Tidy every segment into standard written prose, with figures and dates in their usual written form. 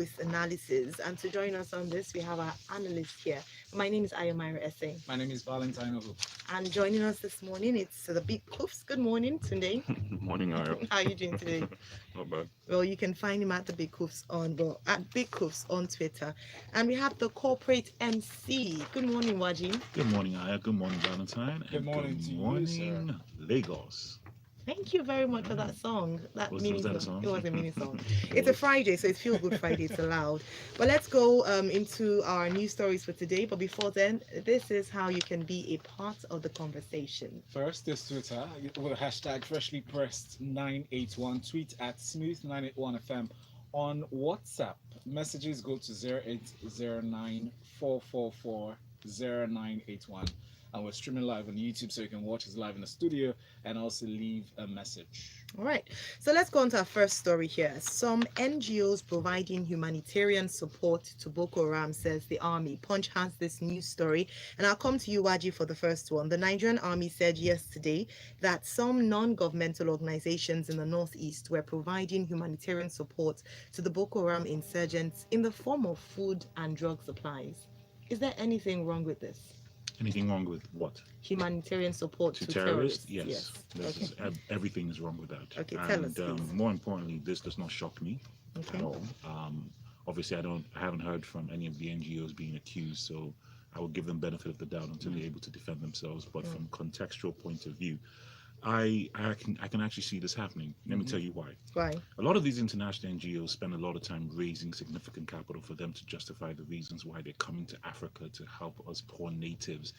with analysis. And to join us on this, we have our analyst here. My name is Mairo-Ese. My name is Valentine Ohu. And joining us this morning, it's the Big Koofs. Good morning, Tunde. Morning, Aya. How are you doing today? Not bad. Well, you can find him at the Big Koofs at Big Koofs on Twitter. And we have the corporate MC. Good morning, Waji. Good morning, Aya. Good morning, Valentine. Good And morning good to you, morning, sir. Lagos. Thank you very much for that song. That Was mini that a song. song? It was a mini song. It's a Friday, so it's Feel Good Friday. It's allowed. But let's go into our news stories for today. But before then, this is how you can be a part of the conversation. First is Twitter with the hashtag freshly pressed 981. Tweet at smooth981fm. On WhatsApp, messages go to 0809 and we're streaming live on YouTube, so you can watch us live in the studio and also leave a message. All right. So let's go on to our first story here. Some NGOs providing humanitarian support to Boko Haram, says the army. Punch has this news story. And I'll come to you, Waji, for the first one. The Nigerian army said yesterday that some non-governmental organizations in the northeast were providing humanitarian support to the Boko Haram insurgents in the form of food and drug supplies. Is there anything wrong with this? Anything wrong with what? Humanitarian support To to terrorists? terrorists. Yes. Okay. Everything is wrong with that. Okay, tell us, please. More importantly, this does not shock me Okay. at all. Obviously, I haven't heard from any of the NGOs being accused, so I will give them benefit of the doubt until they're able to defend themselves. But from contextual point of view, I can actually see this happening. Let me tell you why. Why? A lot of these international NGOs spend a lot of time raising significant capital for them to justify the reasons why they're coming to Africa to help us poor natives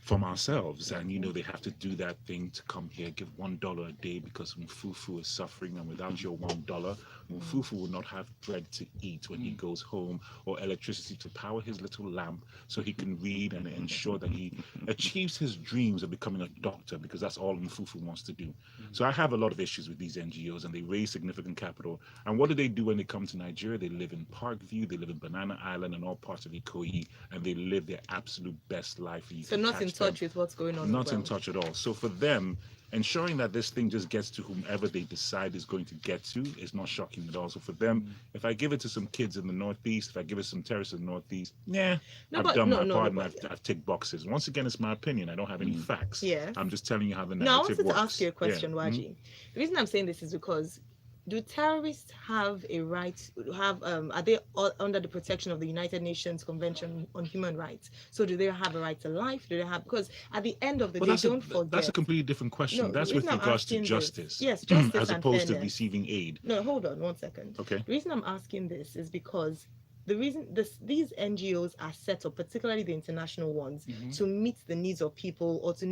from ourselves. And they have to do that thing to come here, give $1 a day because Mfufu is suffering, and without your $1, Mfufu will not have bread to eat when he goes home, or electricity to power his little lamp so he can read and ensure that he achieves his dreams of becoming a doctor, because that's all Mfufu wants to do. So I have a lot of issues with these NGOs, and they raise significant capital. And what do when they come to Nigeria? They live in Parkview, they live in Banana Island and all parts of Ikoyi, and they live their absolute best life. So not in touch with what's going on. Not in touch at all. So for them, ensuring that this thing just gets to whomever they decide is going to get to is not shocking at all. So for them, if I give it to some kids in the Northeast, if I give it to some terrorists in the Northeast, I've done my part and I've ticked boxes. Once again, it's my opinion. I don't have any facts. Yeah. I'm just telling you how the Now, I narrative wanted works. to ask you a question, Waji. The reason I'm saying this is because do terrorists have a right? Are they all under the protection of the United Nations Convention on Human Rights? So do they have a right to life? Do they have? Because at the end of the day, don't forget. That's a completely different question. No, that's the with reason I'm regards to asking justice. this- yes, justice as and opposed to fairness. receiving aid. No, hold on 1 second. Okay. The reason I'm asking this is because the reason these NGOs are set up, particularly the international ones, to meet the needs of people, or to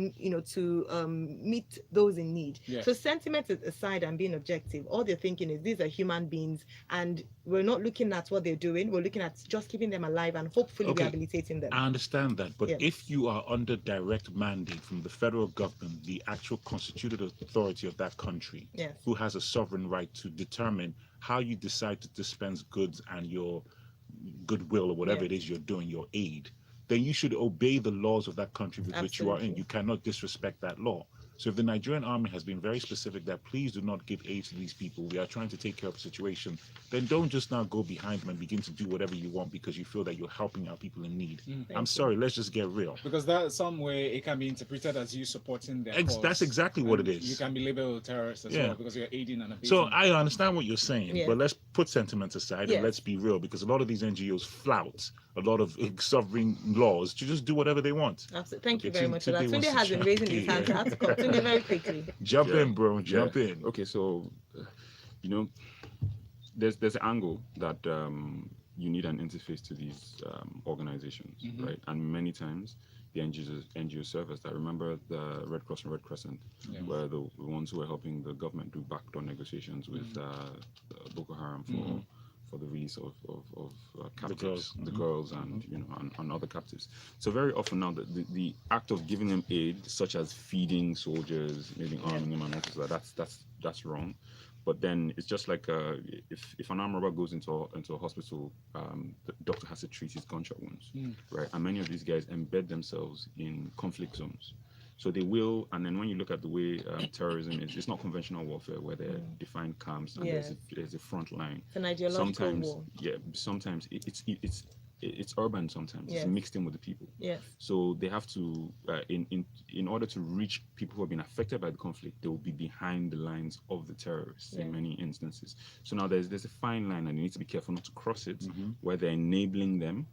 meet those in need. Yes. So sentiment aside and being objective, all they're thinking is these are human beings, and we're not looking at what they're doing. We're looking at just keeping them alive and hopefully rehabilitating them. I understand that, but if you are under direct mandate from the federal government, the actual constituted authority of that country, who has a sovereign right to determine how you decide to dispense goods and your goodwill or whatever it is you're doing, your aid, then you should obey the laws of that country with which you are in. You cannot disrespect that law. So if the Nigerian army has been very specific that please do not give aid to these people, we are trying to take care of the situation, then don't just now go behind them and begin to do whatever you want because you feel that you're helping out people in need. I'm sorry, let's just get real. Because that some way it can be interpreted as you supporting their cause. That's exactly what it is. You can be labeled a terrorist as well because you're aiding and abetting. So I understand what you're saying, but let's put sentiment aside and let's be real, because a lot of these NGOs flout a lot of sovereign laws to just do whatever they want. Absolutely. Thank you very much for that. Tunde has been raising his hand. I have to come. Tunde, very quickly. Jump in, bro. Jump in. Okay, so there's an angle that you need an interface to these organizations, right? And many times the NGO serve as that. Remember the Red Cross and Red Crescent, were the ones who were helping the government do backdoor negotiations with Boko Haram for the release of captives, the girls and and other captives. So very often now the act of giving them aid, such as feeding soldiers, maybe arming them and all that's wrong. But then it's just like if an armed robber goes into a hospital, the doctor has to treat his gunshot wounds, right? And many of these guys embed themselves in conflict zones. So they will, and then when you look at the way terrorism is, it's not conventional warfare where there are defined camps and there's a front line. It's an ideological Sometimes, war. sometimes it's urban. Sometimes it's mixed in with the people. Yes. So they have to, in order to reach people who have been affected by the conflict, they will be behind the lines of the terrorists in many instances. So now there's a fine line, and you need to be careful not to cross it, where they're enabling them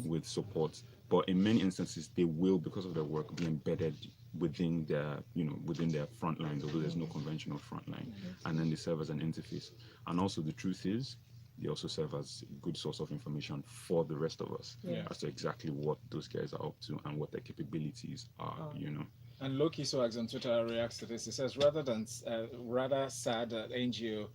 with support. But in many instances, they will, because of their work, be embedded within their front lines, although there's no conventional front line, and then they serve as an interface. And also, the truth is, they also serve as a good source of information for the rest of us as to exactly what those guys are up to and what their capabilities are. And Loki Swags on Twitter reacts to this. He says, rather sad that NGO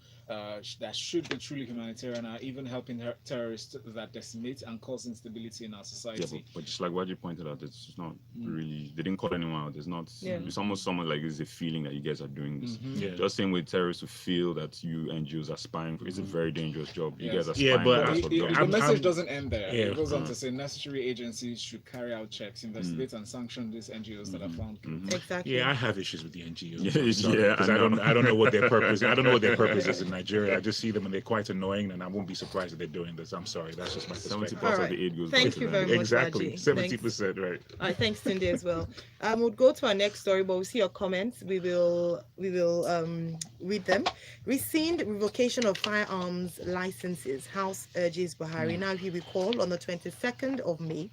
that should be truly humanitarian are even helping terrorists that decimate and cause instability in our society. Yeah, but just like what you pointed out, it's not really, they didn't call anyone out. There's not, it's almost someone like there's a feeling that you guys are doing this. Just same with terrorists who feel that you NGOs are spying. It's a very dangerous job. You guys are spying. But the message doesn't end there. It goes on to say necessary agencies should carry out checks, investigate and sanction these NGOs that are found. Exactly. Yeah, I have issues with the NGOs. Because I don't know what their purpose. I don't know what their purpose is in Nigeria. I just see them and they're quite annoying, and I won't be surprised that they're doing this. I'm sorry, that's just my perspective. 70% of the aid goes back Thank to you them. very much, Exactly, Nwaji. 70%, right? All right, thanks, Tunde, as well. We'll go to our next story, but we'll see your comments. We will read them. Rescind revocation of firearms licenses. House urges Buhari. Now, if you recall, on the 22nd of May,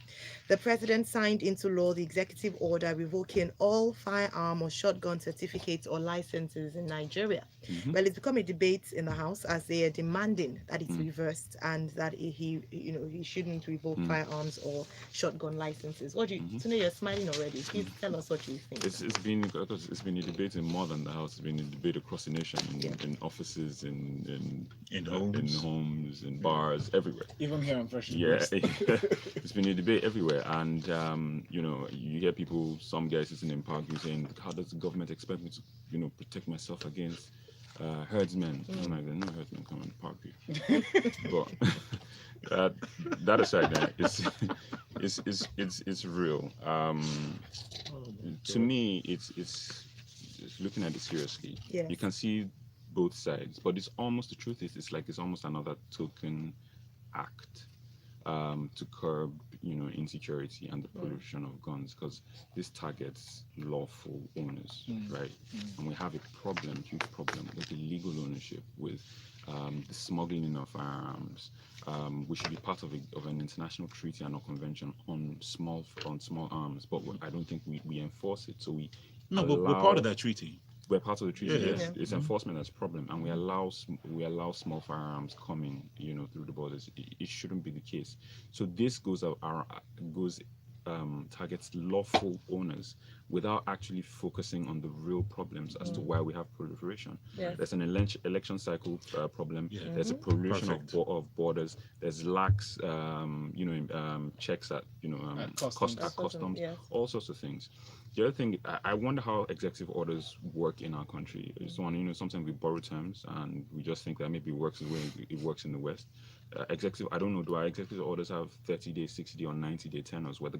the president signed into law the executive order revoking all firearm or shotgun certificates or licenses in Nigeria. Well, it's become a debate in the House as they are demanding that it's reversed and that he shouldn't revoke firearms or shotgun licenses. What do you? Tunde, you're smiling already. Please tell us what you think. It's been a debate in more than the House. It's been a debate across the nation, in offices, in homes, in bars, everywhere. Even here on Fresh. It's been a debate everywhere, and you hear people, some guys sitting in park, saying, "How does the government expect me to, protect myself against herdsmen?" I'm like, "No herdsmen come in park here." But that aside, it's real. To me, it's looking at it seriously. You can see both sides, but it's almost, the truth is, it's almost another token act to curb insecurity and the pollution of guns, because this targets lawful owners, right? And we have a huge problem with illegal ownership, with the smuggling of firearms. We should be part of an international treaty and a convention on small arms, but I don't think we enforce it. So but we're part of that treaty. We're part of the treaty. It's enforcement that's a problem, and we allow small firearms coming, through the borders. It shouldn't be the case. So this targets lawful owners without actually focusing on the real problems as to why we have proliferation. There's an election cycle problem. There's a proliferation of borders. There's lax, checks at customs, all sorts of things. The other thing, I wonder how executive orders work in our country. Sometimes we borrow terms and we just think that maybe it works the way it works in the West. I don't know, do our executive orders have 30-day, 60-day, or 90-day tenors where the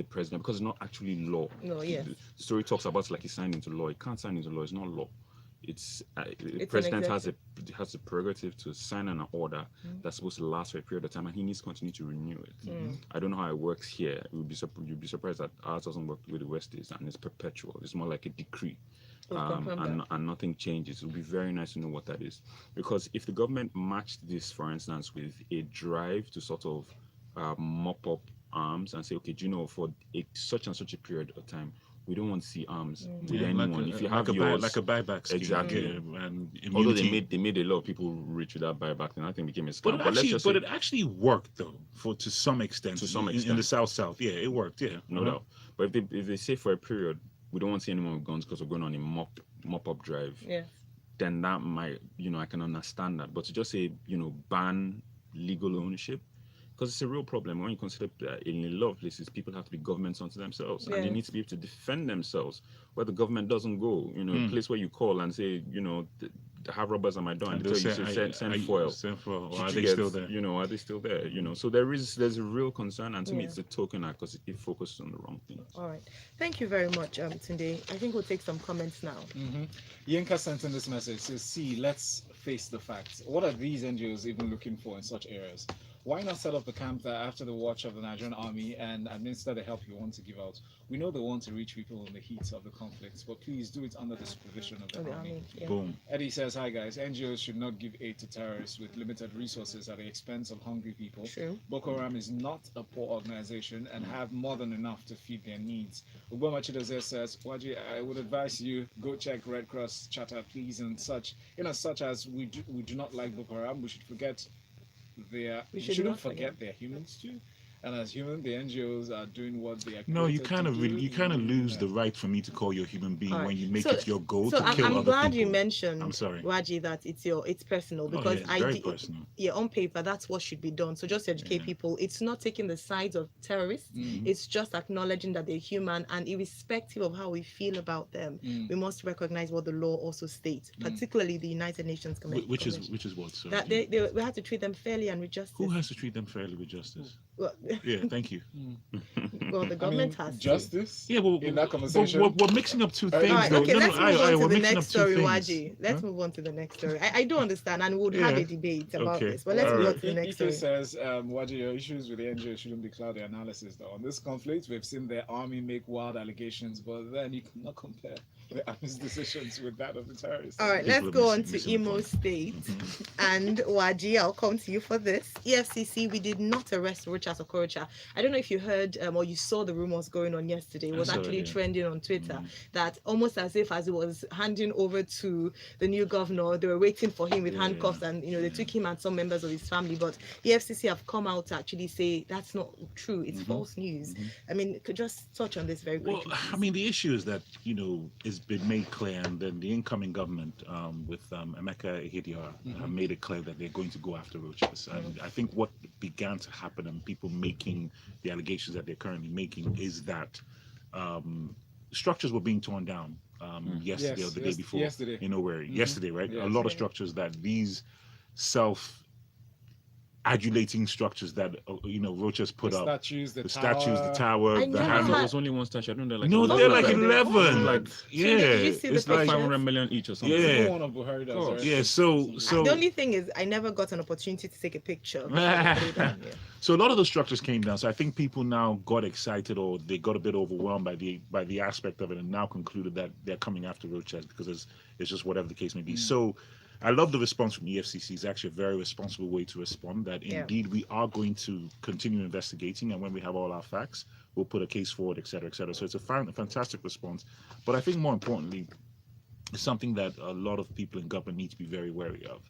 president, because it's not actually law. No, yes. The story talks about it like it's signed into law. It can't sign into law. It's not law. The president has the prerogative to sign an order that's supposed to last for a period of time, and he needs to continue to renew it. I don't know how it works here. You'd be surprised that ours doesn't work the way the West is, and it's perpetual. It's more like a decree. And nothing changes. It would be very nice to know what that is, because if the government matched this, for instance, with a drive to sort of mop up arms and say, okay, for such and such a period of time, we don't want to see arms with anyone. If you have yours, like a buyback scheme. Exactly. And although they made a lot of people rich with that buyback, and I think became a scam. But it actually worked though, to some extent. In the South, it worked. No doubt. But if they say for a period, we don't want to see anyone with guns because we're going on a mop up drive. Then that might, I can understand that. But to just say, ban legal ownership, because it's a real problem when you consider in a lot of places people have to be governments unto themselves, and they need to be able to defend themselves where the government doesn't go. A place where you call and say, have robbers at my door and And they tell they'll you say, to send foil. Send foil. Or Should are you they get, still there? You know, are they still there? You know, so there's a real concern, and to me, Yeah. it's a token act because it focuses on the wrong things. All right. Thank you very much, Tunde. I think we'll take some comments now. Yinka sent in this message. Says, "See, let's face the facts. What are these NGOs even looking for in such areas? Why not set up the camp there after the watch of the Nigerian army and administer the help you want to give out? We know they want to reach people in the heat of the conflicts, but please do it under the supervision of the army." Yeah. Boom. Eddie says, "Hi guys, NGOs should not give aid to terrorists with limited resources at the expense of hungry people. True. Boko Haram is not a poor organization and have more than enough to feed their needs." Uboma Chidoze says, "Waji, I would advise you go check Red Cross charter, please, and such. Such as we do not like Boko Haram. We should forget we shouldn't forget they're humans too. And as human, the NGOs are doing what they are. No, you created to do. you kind of lose the right for me to call you a human being All when right. you make So- it your goal So to kill I'm other glad people. you mentioned, I'm sorry. Waji, that it's personal, Oh, because yeah, it's very personal. yeah, on paper that's what should be done. So just educate people. It's not taking the sides of terrorists. It's just acknowledging that they're human, and irrespective of how we feel about them, we must recognize what the law also states, particularly the United Nations Convention. Which is what? Sorry. That we have to treat them fairly and with justice. Who has to treat them fairly with justice? Well, Yeah, thank you. well, the government has to. justice. Yeah, well, in that conversation, we're mixing up two All things. All right, though. okay, let's move on to we're the mixing next up two story, things. Waji. Let's move on to the next story. I do understand, and we'll have Yeah. a debate about Okay. this, but let's All move on right. to the next Ike story. says, Waji, your issues with the NGO shouldn't be cloud the analysis, though. On this conflict, we've seen the army make wild allegations, but then you cannot compare the army's decisions with that of the terrorists. All right, People let's are go on missing to the Imo point. State. And Waji, I'll come to you for this. EFCC, we did not arrest Rochas Okorocha. I don't know if you heard or you saw the rumors going on yesterday. It was I saw it, actually yeah. trending on Twitter that almost as if as it was handing over to the new governor, they were waiting for him with handcuffs, and they took him and some members of his family. But EFCC have come out to actually say that's not true. It's false news. I mean, could just touch on this very quickly. Well, I mean, the issue is that it's been made clear, and then the incoming government with Emeka Ihedioha have made it clear that they're going to go after Rochas. And I think what began to happen, and people making the allegations that they're currently making, is that structures were being torn down yesterday or the day before. Yesterday. Yesterday, right? Yes. A lot of structures that these self-adulating structures that Rochas put The up. statues, the Statues, the tower, I the never hand. had- There was only one statue. I don't know. Like No, they're like 11. Like, Yeah, did you see the it's like pictures? 500 million each or something. Yeah. Even one of Buhari does, right? yeah. So The only thing is, I never got an opportunity to take a picture. Yeah. So a lot of the structures came down. So I think people now got excited, or they got a bit overwhelmed by the aspect of it, and now concluded that they're coming after Rochas because it's just whatever the case may be. So I love the response from EFCC. It's actually a very responsible way to respond, that indeed we are going to continue investigating, and when we have all our facts, we'll put a case forward, et cetera, et cetera. So it's a fantastic response. But I think more importantly, it's something that a lot of people in government need to be very wary of,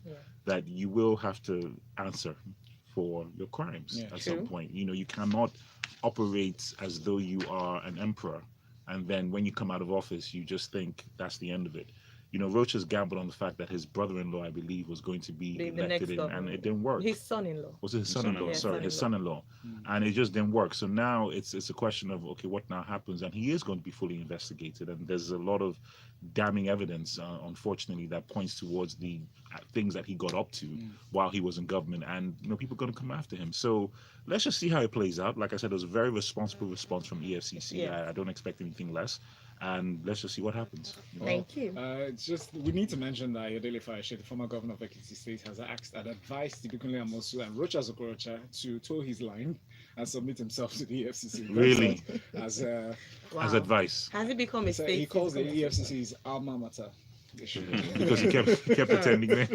that you will have to answer for your crimes at some point. You cannot operate as though you are an emperor, and then when you come out of office, you just think that's the end of it. Rochas gambled on the fact that his brother-in-law, I believe, was going to be The elected next in, governor. and it didn't work. His son-in-law. Was it his son-in-law? Yeah, Sorry, his son-in-law. son-in-law. And it just didn't work. So now it's a question of, okay, what now happens? And he is going to be fully investigated. And there's a lot of damning evidence, unfortunately, that points towards the things that he got up to while he was in government. And, people are going to come after him. So let's just see how it plays out. Like I said, it was a very responsible response from EFCC. Yeah. I don't expect anything less. And let's just see what happens. Thank you. It's just, we need to mention that Ayodele Fayose, the former governor of Ekiti State, has advised Ibikunle Amosu and Rochas Okorocha to toe his line and submit himself to the EFCC. Really? As As advice. Has it become a so state? he calls the EFCC's alma mater. Because he kept attending there.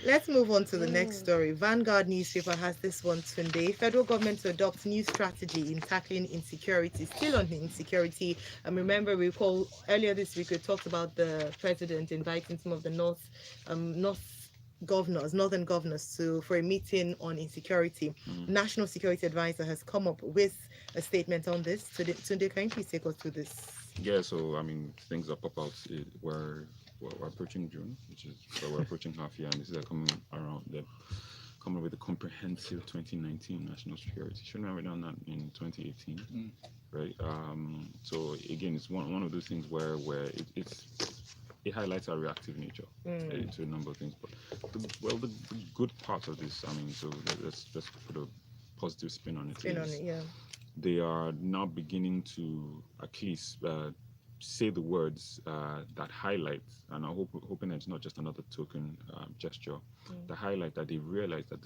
Let's move on to the next story. Vanguard newspaper has this one today. Federal government to adopt new strategy in tackling insecurity. Still on insecurity. Remember, we recall earlier this week we talked about the president inviting some of the northern governors for a meeting on insecurity. National Security Advisor has come up with a statement on this. Tunde, can you please take us through this? Yeah, so I mean, things that pop out. We're approaching June, we're approaching half year, and this is coming around. They're coming with a comprehensive 2019 national security. Shouldn't have done that in 2018, right? So again, it's one of those things where it's it highlights our reactive nature to a number of things. But the good part of this, I mean, so let's put a positive spin on it. Yeah. They are now beginning to at least say the words that highlight, and I'm hoping it's not just another token gesture, that highlight that they realize that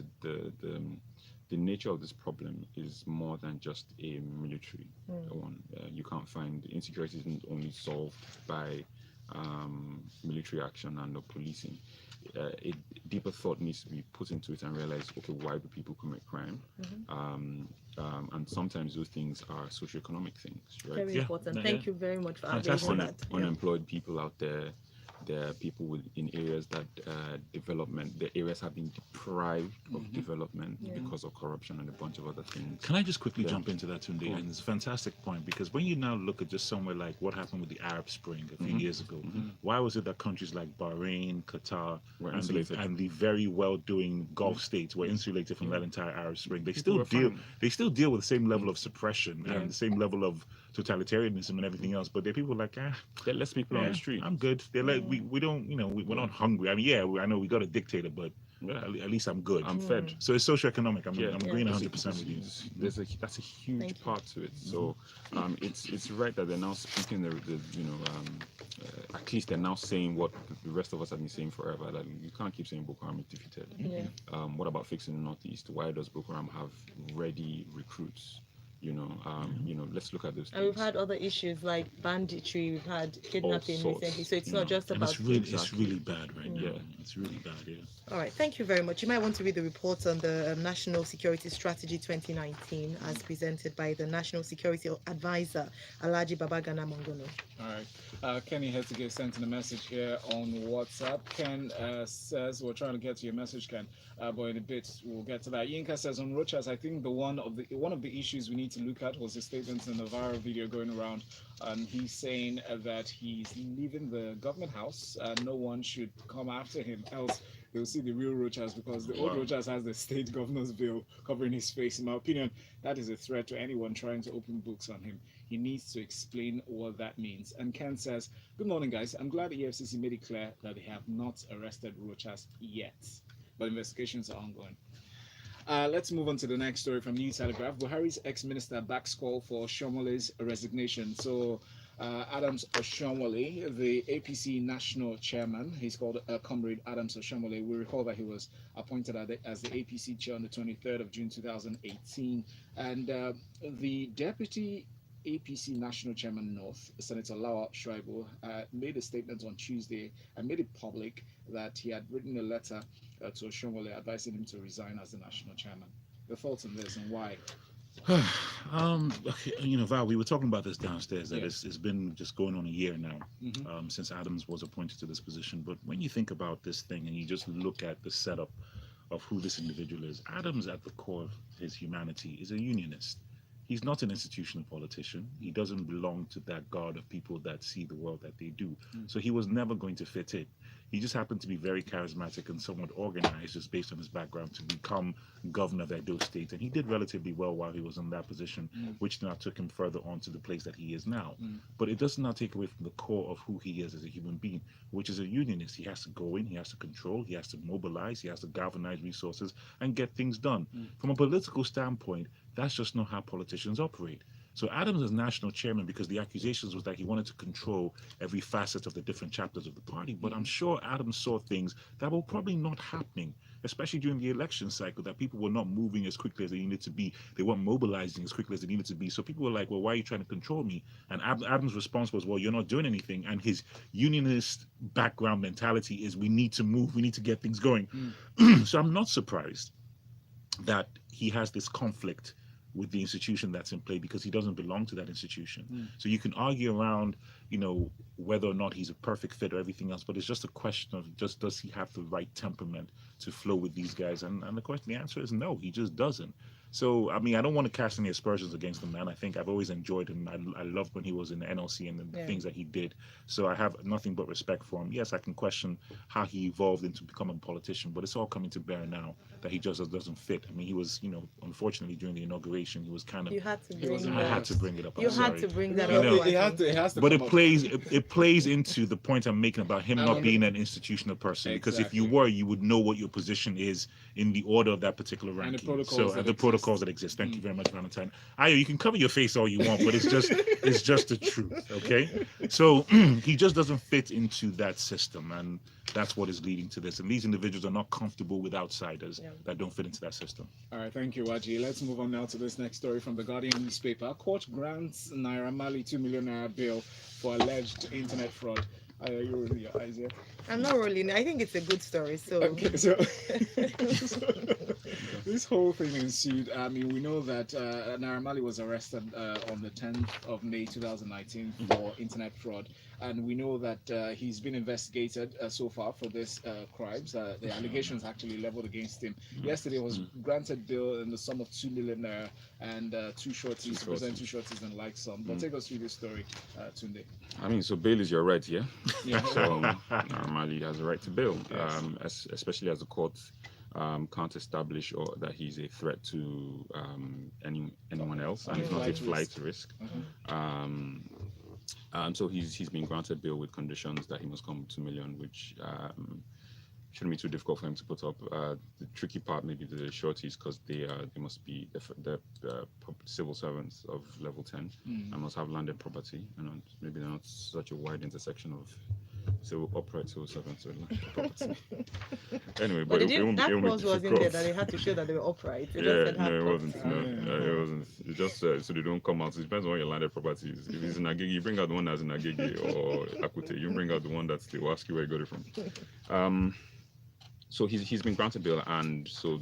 the nature of this problem is more than just a military one. You can't find insecurity isn't only solved by military action and policing. A deeper thought needs to be put into it and realize, okay, why do people commit crime? And sometimes those things are socioeconomic things, right? Very important. Thank you very much for addressing that. Unemployed people out there. There are people in areas that the areas have been deprived of development because of corruption and a bunch of other things. Can I just quickly jump into that, Tunde? And it's a fantastic point, because when you now look at just somewhere like what happened with the Arab Spring a few years ago, why was it that countries like Bahrain, Qatar, and the very well-doing Gulf states were insulated from that entire Arab Spring? They still deal with the same level of suppression and the same level of totalitarianism and everything else, but there are people like, there are less people on the street. I'm good. They're like, we don't, we're not hungry. I mean, I know we got a dictator, but at least I'm good. I'm fed. So it's socioeconomic. I'm agreeing 100% with you. That's a huge part to it. So it's right that they're now speaking at least they're now saying what the rest of us have been saying forever, that you can't keep saying Boko Haram is defeated. What about fixing the Northeast? Why does Boko Haram have ready recruits? Let's look at this. And we've had other issues like banditry, we've had kidnapping recently, so it's not just about. It's really bad right now. Yeah, it's really bad. Yeah. All right, thank you very much. You might want to read the report on the National Security Strategy 2019 as presented by the National Security Advisor, Alhaji Babagana Mongono. All right. Kenny Hetzige sent in a message here on WhatsApp. Ken says, we're trying to get to your message, Ken, but in a bit we'll get to that. Yinka says on Rochas, I think one of the issues we need to look at was the statements in the viral video going around. He's saying that he's leaving the government house. No one should come after him, else they'll see the real Rochas, because the old Rochas has the state governor's bill covering his face. In my opinion, that is a threat to anyone trying to open books on him. He needs to explain what that means. And Ken says, good morning, guys. I'm glad the EFCC made it clear that they have not arrested Rochas yet, but investigations are ongoing. Let's move on to the next story from New Telegraph. Buhari's ex-minister backs call for Oshomole's resignation. So Adams Oshomole, the APC national chairman, he's called Comrade Adams Oshomole. We recall that he was appointed as the APC chair on the 23rd of June 2018. And the deputy APC National Chairman North, Senator Lawa Shaibu, made a statement on Tuesday and made it public that he had written a letter to Oshomole advising him to resign as the national chairman. Your thoughts on this and why? Val, we were talking about this downstairs, that it's been just going on a year now since Adams was appointed to this position. But when you think about this thing and you just look at the setup of who this individual is, Adams, at the core of his humanity, is a unionist. He's not an institutional politician. He doesn't belong to that guard of people that see the world that they do. So he was never going to fit in. He just happened to be very charismatic and somewhat organized, just based on his background, to become governor of Edo State. And he did relatively well while he was in that position, which now took him further on to the place that he is now. But it does not take away from the core of who he is as a human being, which is a unionist. He has to go in, he has to control, he has to mobilize, he has to galvanize resources and get things done. From a political standpoint, that's just not how politicians operate. So Adams is national chairman because the accusations was that he wanted to control every facet of the different chapters of the party. But I'm sure Adams saw things that were probably not happening, especially during the election cycle, that people were not moving as quickly as they needed to be. They weren't mobilizing as quickly as they needed to be. So people were like, well, why are you trying to control me? And Adams' response was, well, you're not doing anything. And his unionist background mentality is, we need to move, we need to get things going. So I'm not surprised that he has this conflict with the institution that's in play, because he doesn't belong to that institution. So you can argue around, whether or not he's a perfect fit or everything else, but it's just a question of does he have the right temperament to flow with these guys? And the answer is no, he just doesn't. So, I mean, I don't want to cast any aspersions against the man. I think I've always enjoyed him. I loved when he was in the NLC and the things that he did. So I have nothing but respect for him. Yes, I can question how he evolved into becoming a politician, but it's all coming to bear now that he just doesn't fit. I mean, he was, unfortunately during the inauguration, he was kind of. You had to bring I had to bring it up. You had to bring that up. It has to. But it plays it plays into the point I'm making about him not being an institutional person. Because if you Exactly. were, you would know what your position is in the order of that particular And the ranking. protocols that the exist. protocols that exist. Thank you very much, Valentine. Ayo, you can cover your face all you want, but it's just the truth. Okay, so he just doesn't fit into that system, and that's what is leading to this. And these individuals are not comfortable with outsiders that don't fit into that system. All right, thank you, Waji. Let's move on now to this next story from the Guardian newspaper. Court grants Naira Marley 2 million naira bail for alleged internet fraud. Are you rolling your eyes here? I'm not rolling. I think it's a good story. So, Okay, so this whole thing ensued. I mean, we know that Naira Marley was arrested on the 10th of May 2019 for internet fraud, and we know that he's been investigated so far for this crimes. The allegations actually leveled against him. Yesterday was granted bail in the sum of 2 million naira and two shorties, present two shorties and like some. But take us through this story, Tunde. I mean, so bail is your right, yeah? Yeah. So normally he has a right to bail, Yes. especially as the court can't establish or that he's a threat to anyone else, and he's not a flight risk. So he's been granted bail with conditions that he must come 2 million, which shouldn't be too difficult for him to put up. The tricky part maybe the shorties, because they must be the civil servants of level 10 and must have landed property, and maybe they're not such a wide intersection of upright civil servants with landed property. Anyway, but that it won't clause be wasn't there difficult. that they had to show that they were upright. It just Yeah, said have no, it property. wasn't. No, it wasn't. It's just so they don't come out. So it depends on what your landed property is. If it's in Agege, you bring out the one that's in Agege or Akute. You bring out the one that's they will ask you where you got it from. So he's been granted bail, and so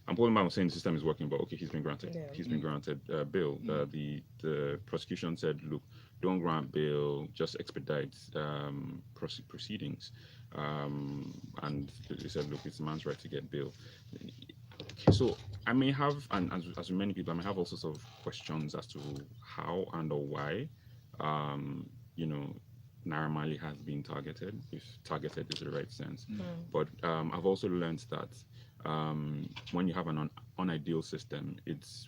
I'm pulling back on saying the system is working, but okay, he's been granted. Yeah. He's been granted bail. The prosecution said, look, don't grant bail, just expedite proceedings. And they said, look, it's a man's right to get bail. So I may have, and as many people, I may have all sorts of questions as to how and or why, Naira Marley has been targeted, if targeted is the right sense. But I've also learned that when you have an unideal system,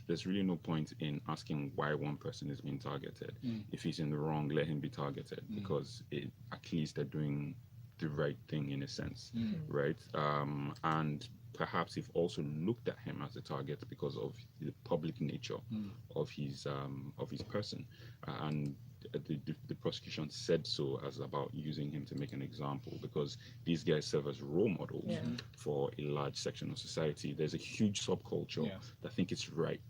there's really no point in asking why one person is being targeted. If he's in the wrong, let him be targeted, because at least they're doing the right thing in a sense, right? And perhaps they've also looked at him as a target because of the public nature of his person, and the prosecution said so as about using him to make an example, because these guys serve as role models for a large section of society. There's a huge subculture that think it's right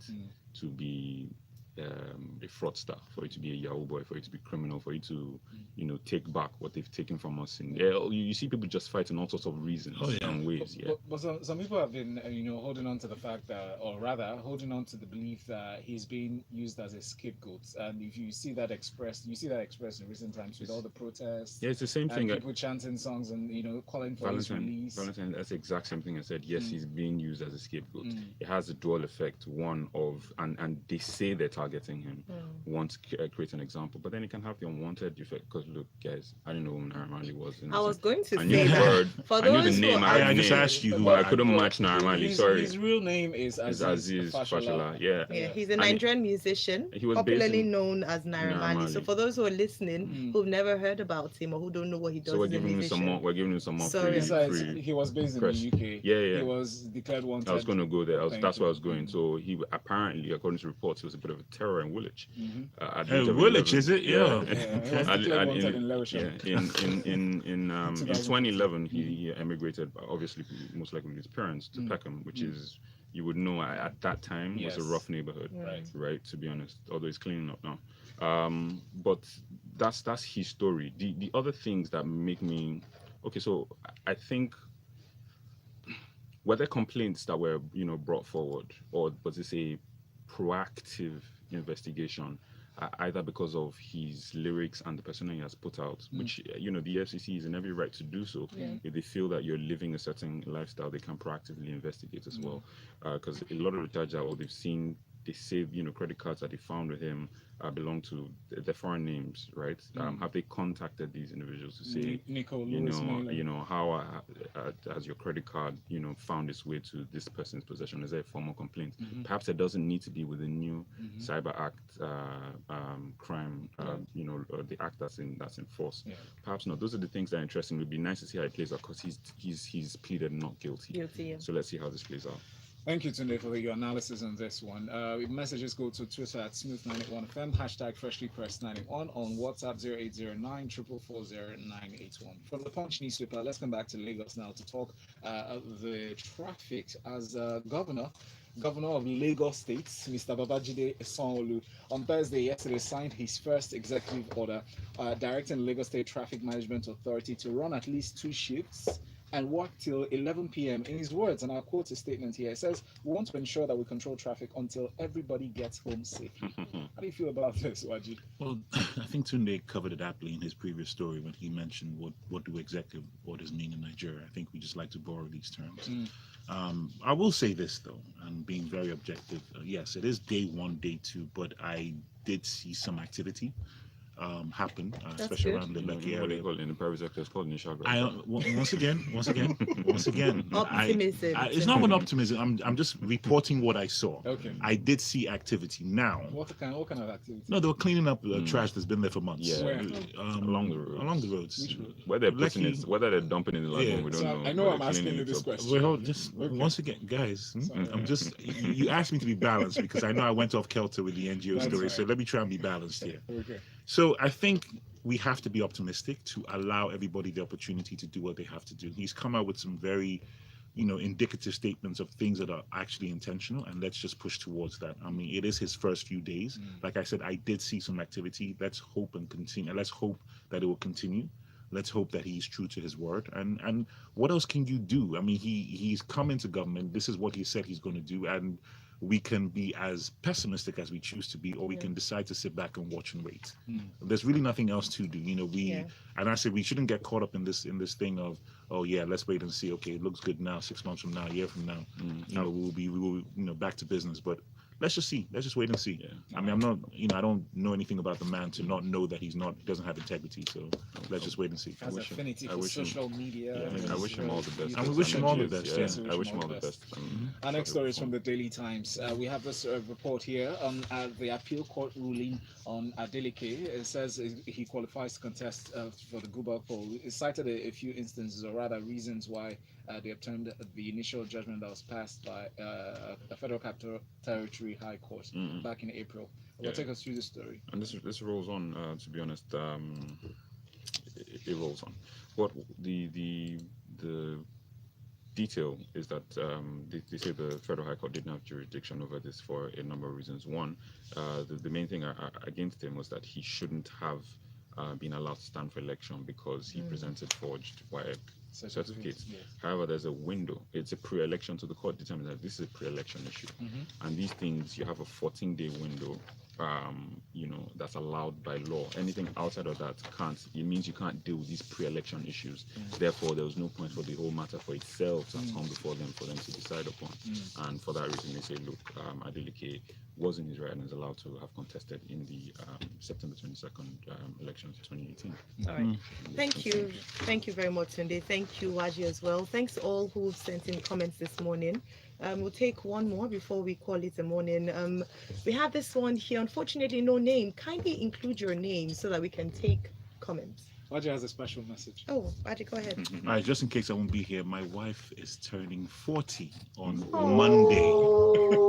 to be a fraudster, for you to be a Yahoo boy, for you to be criminal, for you to, take back what they've taken from us. And you see people just fighting all sorts of reasons and ways. But some people have been, holding on to the fact that, or rather, holding on to the belief that he's being used as a scapegoat. And if you see that expressed, in recent times with all the protests. Yeah, it's the same thing. People chanting songs and calling for his release. Valentine, that's the exact same thing I said. Yes, he's being used as a scapegoat. It has a dual effect. One of, and they say they're targeting him, want to create an example, but then it can have the unwanted effect. Because look, guys, I didn't know who Naira Marley was. I was going to I say knew the that. word. For I knew those the name. who I just asked you who. But I couldn't match Naira Marley. Sorry. His real name is Aziz Fashola. Yeah. Yeah, he's a Nigerian musician, he was popularly based in known as Naira Marley. So for those who are listening, who've never heard about him or who don't know what he does, so we're as a giving him musician. some more. We're giving him some more Sorry. Besides, free he was based press. in the UK. Yeah. He was declared wanted. I was going to go there. That's where I was going. Mhm. So he apparently, according to reports, he was a bit of a terror in Woolwich. At the Hey, age of Woolwich, 11. is it? He Yeah. was declared wanted in Lewisham. In 2011, he emigrated, obviously, most likely with his parents, to Peckham, which is, you would know, at that time was a rough neighborhood, right? To be honest, although it's cleaning up now. But that's his story. The other things that make me okay. So I think, were there complaints that were brought forward, or was this a proactive investigation, either because of his lyrics and the persona he has put out, which the FCC is in every right to do so. If they feel that you're living a certain lifestyle, they can proactively investigate as well, because a lot of the times they've seen they say, credit cards that they found with him belong to the foreign names, right? Have they contacted these individuals to say, Nico, how has your credit card, found its way to this person's possession? Is there a formal complaint? Perhaps it doesn't need to be with the new Cyber Act crime, the act that's in force. Yeah. Perhaps not. Those are the things that are interesting. It would be nice to see how it plays out because he's pleaded not guilty. Yeah. So let's see how this plays out. Thank you, Tunde, for your analysis on this one. Messages go to Twitter at Smooth981FM, hashtag FreshlyPressed91, on WhatsApp 0809 444 981. From the Punch newspaper, let's come back to Lagos now to talk the traffic as Governor of Lagos State, Mr. Babajide Sanwo-Olu, on Thursday yesterday signed his first executive order directing Lagos State Traffic Management Authority to run at least 2 shifts and work till 11 p.m. In his words, and I'll quote his statement here, it says, "We want to ensure that we control traffic until everybody gets home safely." How do you feel about this, Nwaji? Well, I think Tunde covered it aptly in his previous story when he mentioned what do executive orders mean in Nigeria. I think we just like to borrow these terms. I will say this, though, and being very objective, yes, it is day 1, day 2, but I did see some activity happen, especially good. around the Lekki What they area. call it in the private sector, it's called initial Once again, Optimism. it's not an optimism. I'm just reporting what I saw. Okay. I did see activity. Now, What kind of activity? no, they were cleaning up trash that's been there for months. Yeah. Where? Along the roads. Along the roads. Which road? Whether they're putting Lekki- it, whether they're dumping it in the lagoon, Yeah. we don't So know. I know but I'm they're asking cleaning you it this up. question. Well, just Okay. once again, guys, Sorry. I'm just, you asked me to be balanced because I know I went off kilter with the NGO That's story. right. So let me try and be balanced here. Okay. So I think we have to be optimistic to allow everybody the opportunity to do what they have to do. He's come out with some very, indicative statements of things that are actually intentional, and let's just push towards that. I mean, it is his first few days. Like I said, I did see some activity. Let's hope and continue. Let's hope that it will continue. Let's hope that he's true to his word. And what else can you do? I mean, he's come into government. This is what he said he's going to do, and we can be as pessimistic as we choose to be, or we can decide to sit back and watch and wait. There's really nothing else to do. And I said we shouldn't get caught up in this thing of, oh yeah, let's wait and see. Okay, it looks good now. 6 months from now, a year from now, we will back to business. But let's just see. Let's just wait and see. Yeah. I mean, I'm not, I don't know anything about the man to not know that he doesn't have integrity. So let's just wait and see. Has affinity I for wish him- social media. I wish him all the best. And we wish him all the best, I wish him all the best. Our next story is from the Daily Times. We have this report here on the appeal court ruling on Adeleke. It says he qualifies to contest for the Guba poll. It cited a few instances, or rather reasons why they obtained the initial judgment that was passed by a Federal Capital Territory High Court back in April. We'll take us through the story. And this rolls on. To be honest, it rolls on. What the detail is that they say the Federal High Court didn't have jurisdiction over this for a number of reasons. One, the main thing against him was that he shouldn't have been allowed to stand for election because he presented forged WAEC certificates. Yes. However, there's a window. It's a pre-election, to the court determined that this is a pre-election issue. And these things, you have a 14-day window, that's allowed by law. Anything outside of that can't. It means you can't deal with these pre-election issues. Therefore, there was no point for the whole matter for itself to come before them for them to decide upon. And for that reason, they say, look, Adeleke was in his right and is allowed to have contested in the September 22nd elections 2018. All right. Thank you. Thank you very much, Tunde. Thank you, Nwaji, as well. Thanks all who sent in comments this morning. We'll take one more before we call it a morning. We have this one here. Unfortunately, no name. Kindly include your name so that we can take comments. Nwaji has a special message. Oh, Nwaji, go ahead. All right, just in case I won't be here, my wife is turning 40 on Monday.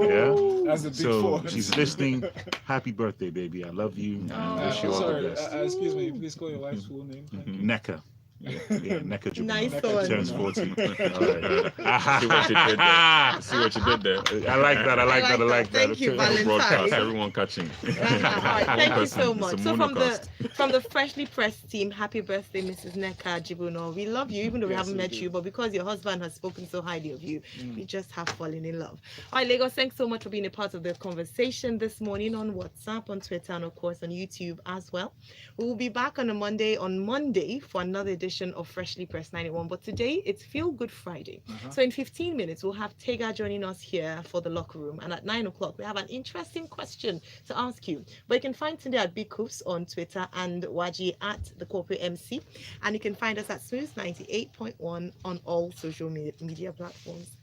Yeah. That's a big So four. she's listening. Happy birthday, baby. I love you. And Oh. wish you all Sorry, the best. excuse me, please call your wife's full name. Thank you. Neka. Yeah, Neka Jibunoh. Nice one. Turns 40. All See what you did there. See what you did there. I like that. I like that. Thank you, Valentine. Broadcast, everyone catching. All right, thank you so It's a much. So monocast. from the freshly pressed team, happy birthday, Mrs. Neka Jibunoh. We love you, even though we Yes, haven't we met do. you, but because your husband has spoken so highly of you, we just have fallen in love. All right, Lagos, thanks so much for being a part of the conversation this morning on WhatsApp, on Twitter, and of course on YouTube as well. We will be back on Monday for another edition edition of Freshly Pressed 91. But today it's Feel Good Friday. Uh-huh. So in 15 minutes, we'll have Tega joining us here for the locker room. And at 9 o'clock, we have an interesting question to ask you. But you can find Tunde at Big Coops on Twitter and Nwaji at the Corporate MC. And you can find us at Smooth 98.1 on all social media platforms.